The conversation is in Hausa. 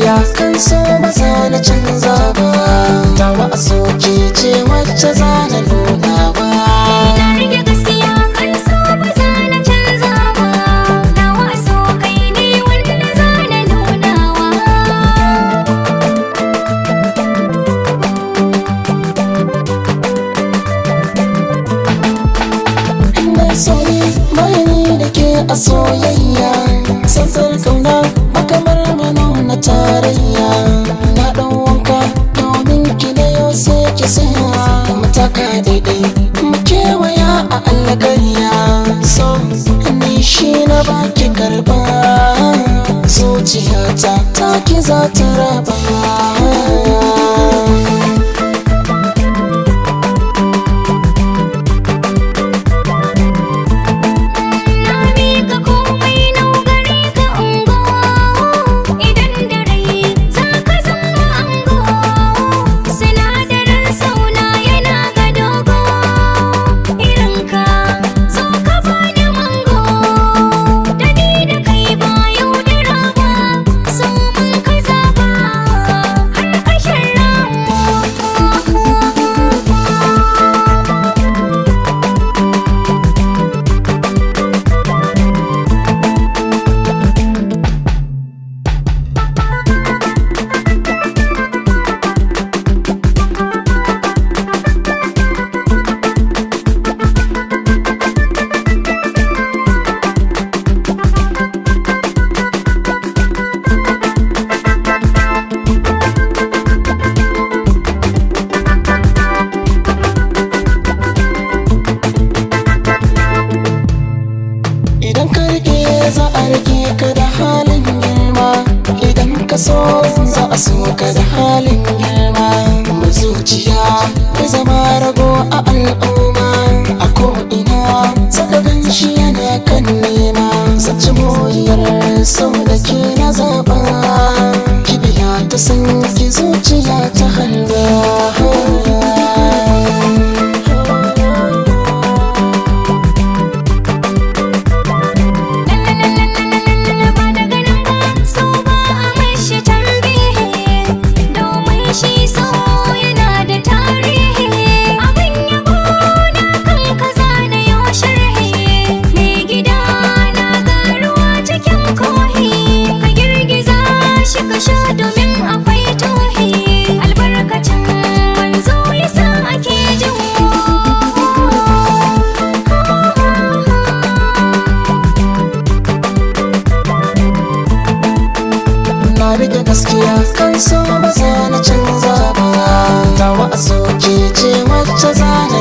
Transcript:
gaskiya kan so ba za na canza ba, tawa a soke ce wacce za na nuna ba. Na rike gaskiya kan so ba za na canza ba, tawa a so kai ne wanda za na nunawa. Ina so ne bayani da ke a soyayya, santar kauna makamar mana na tarayya. Na ɗan wanka domin ki na yau sai ki saya, mataka daidai mu kewaya a alƙarya. So ni shi na baki karɓa, zuciyata ta ki za ta raba. Idan ka rike za a rike ka da halin girma, idan ka so za a so ka da halin girma. Mai zuciya bai zama rago a al'umma, a ko'ina saka gan shi yana kan nema. Sace moriyar sau da ke na zaɓa, kibiya ta san ki zuciya ta halwa. Na rike gaskiya kan so ba za na canza ba, tawa a soke ce wacce za na